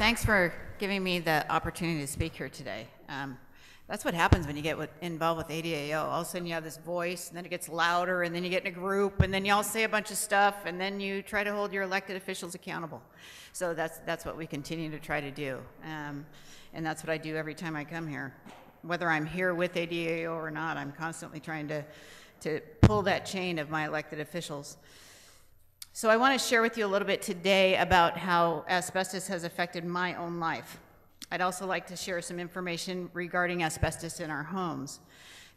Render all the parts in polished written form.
Thanks for giving me the opportunity to speak here today. That's what happens when you get involved with ADAO. All of a sudden you have this voice, and then it gets louder, and then you get in a group, and then you all say a bunch of stuff, and then you try to hold your elected officials accountable. So that's what we continue to try to do. And that's what I do every time I come here. Whether I'm here with ADAO or not, I'm constantly trying to pull that chain of my elected officials. So I want to share with you a little bit today about how asbestos has affected my own life. I'd also like to share some information regarding asbestos in our homes.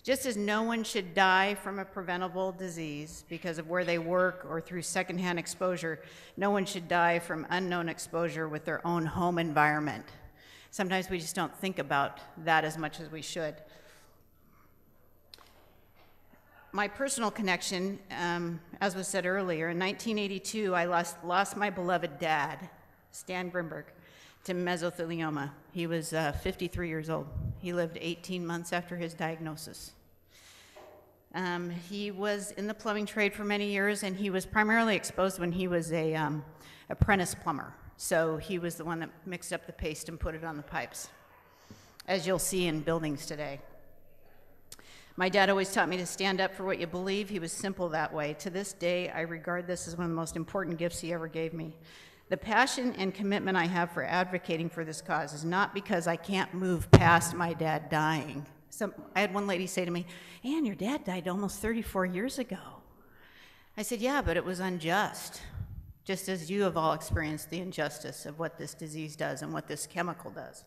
Just as no one should die from a preventable disease because of where they work or through secondhand exposure, no one should die from unknown exposure with their own home environment. Sometimes we just don't think about that as much as we should. My personal connection, as was said earlier, in 1982, I lost my beloved dad, Stan Grimberg, to mesothelioma. He was 53 years old. He lived 18 months after his diagnosis. He was in the plumbing trade for many years, and he was primarily exposed when he was a apprentice plumber. So he was the one that mixed up the paste and put it on the pipes, as you'll see in buildings today. My dad always taught me to stand up for what you believe. He was simple that way. To this day, I regard this as one of the most important gifts he ever gave me. The passion and commitment I have for advocating for this cause is not because I can't move past my dad dying. I had one lady say to me, "Ann, your dad died almost 34 years ago." I said, "Yeah, but it was unjust, just as you have all experienced the injustice of what this disease does and what this chemical does."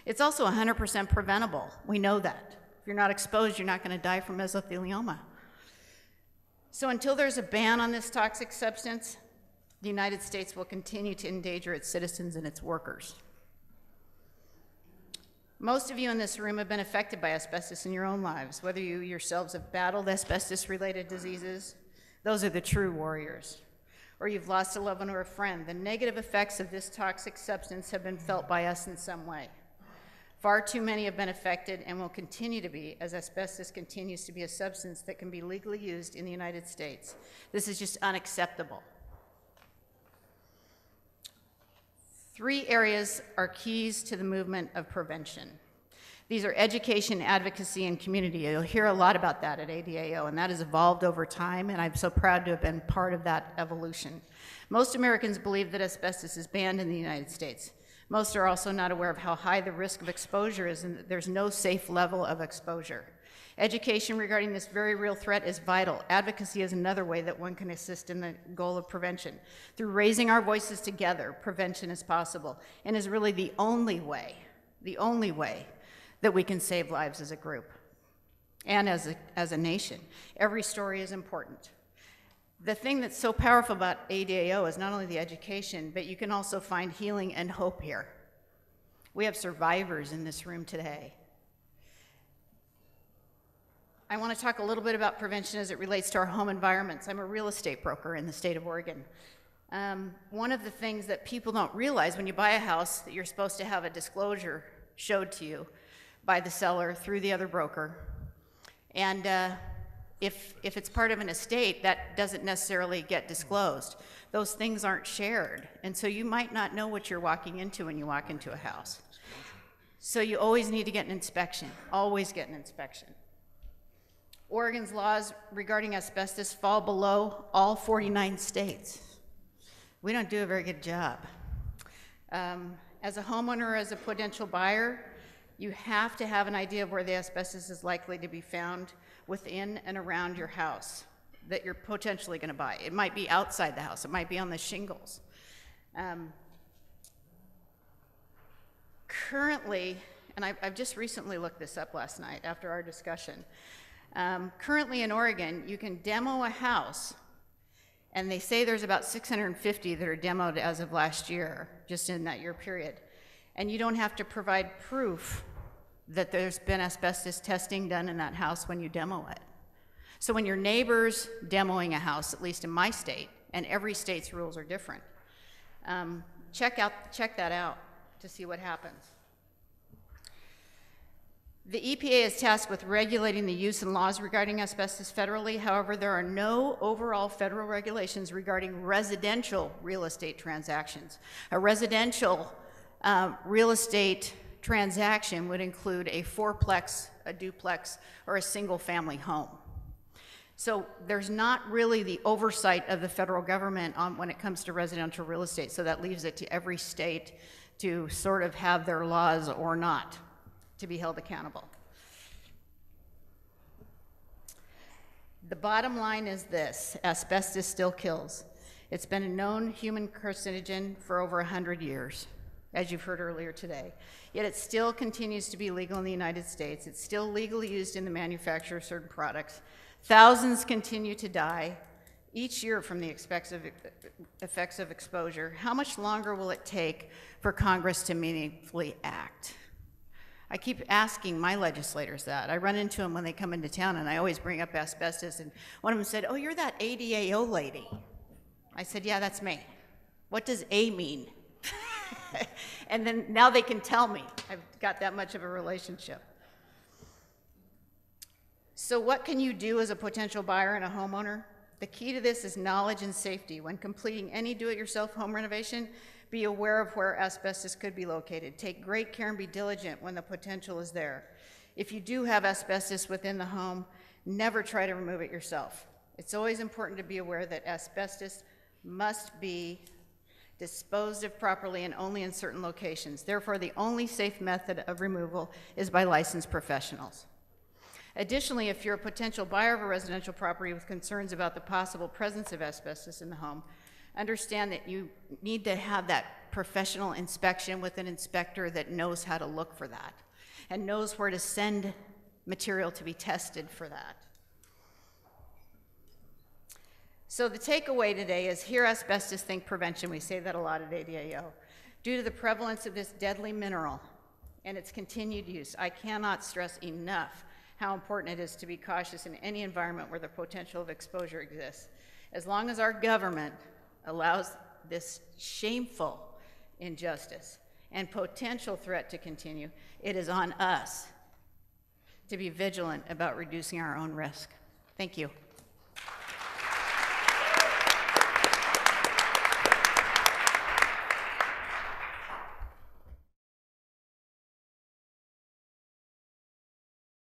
It's also 100% preventable. We know that. If you're not exposed, you're not going to die from mesothelioma. So until there's a ban on this toxic substance, the United States will continue to endanger its citizens and its workers. Most of you in this room have been affected by asbestos in your own lives, whether you yourselves have battled asbestos-related diseases. Those are the true warriors. Or you've lost a loved one or a friend. The negative effects of this toxic substance have been felt by us in some way. Far too many have been affected and will continue to be, as asbestos continues to be a substance that can be legally used in the United States. This is just unacceptable. 3 areas are keys to the movement of prevention. These are education, advocacy, and community. You'll hear a lot about that at ADAO, and that has evolved over time, and I'm so proud to have been part of that evolution. Most Americans believe that asbestos is banned in the United States. Most are also not aware of how high the risk of exposure is and that there's no safe level of exposure. Education regarding this very real threat is vital. Advocacy is another way that one can assist in the goal of prevention. Through raising our voices together, prevention is possible and is really the only way that we can save lives as a group and as a nation. Every story is important. The thing that's so powerful about ADAO is not only the education, but you can also find healing and hope here. We have survivors in this room today. I want to talk a little bit about prevention as it relates to our home environments. I'm a real estate broker in the state of Oregon. One of the things that people don't realize when you buy a house that you're supposed to have a disclosure showed to you by the seller through the other broker. And if it's part of an estate, that doesn't necessarily get disclosed. Those things aren't shared. And so you might not know what you're walking into when you walk into a house. So you always need to get an inspection. Always get an inspection. Oregon's laws regarding asbestos fall below all 49 states. We don't do a very good job. As a homeowner or as a potential buyer, you have to have an idea of where the asbestos is likely to be found within and around your house that you're potentially going to buy. It might be outside the house. It might be on the shingles. Currently, and I've just recently looked this up last night after our discussion. Currently in Oregon, you can demo a house, and they say there's about 650 that are demoed as of last year, just in that year period. And you don't have to provide proof that there's been asbestos testing done in that house when you demo it. So when your neighbor's demoing a house, at least in my state, and every state's rules are different, check that out to see what happens. The EPA is tasked with regulating the use and laws regarding asbestos federally. However, there are no overall federal regulations regarding residential real estate transactions. A residential real estate transaction would include a fourplex, a duplex, or a single-family home. So there's not really the oversight of the federal government on when it comes to residential real estate, so that leaves it to every state to sort of have their laws or not to be held accountable. The bottom line is this: asbestos still kills. It's been a known human carcinogen for over 100 years, as you've heard earlier today. Yet it still continues to be legal in the United States. It's still legally used in the manufacture of certain products. Thousands continue to die each year from the effects of exposure. How much longer will it take for Congress to meaningfully act? I keep asking my legislators that. I run into them when they come into town, and I always bring up asbestos, and one of them said, "Oh, you're that ADAO lady." I said, "Yeah, that's me." "What does A mean?" And then now they can tell me. I've got that much of a relationship. So what can you do as a potential buyer and a homeowner? The key to this is knowledge and safety. When completing any do-it-yourself home renovation, be aware of where asbestos could be located. Take great care and be diligent when the potential is there. If you do have asbestos within the home, never try to remove it yourself. It's always important to be aware that asbestos must be disposed of properly and only in certain locations. Therefore, the only safe method of removal is by licensed professionals. Additionally, if you're a potential buyer of a residential property with concerns about the possible presence of asbestos in the home, understand that you need to have that professional inspection with an inspector that knows how to look for that and knows where to send material to be tested for that. So the takeaway today is hear asbestos, think prevention. We say that a lot at ADAO. Due to the prevalence of this deadly mineral and its continued use, I cannot stress enough how important it is to be cautious in any environment where the potential of exposure exists. As long as our government allows this shameful injustice and potential threat to continue, it is on us to be vigilant about reducing our own risk. Thank you.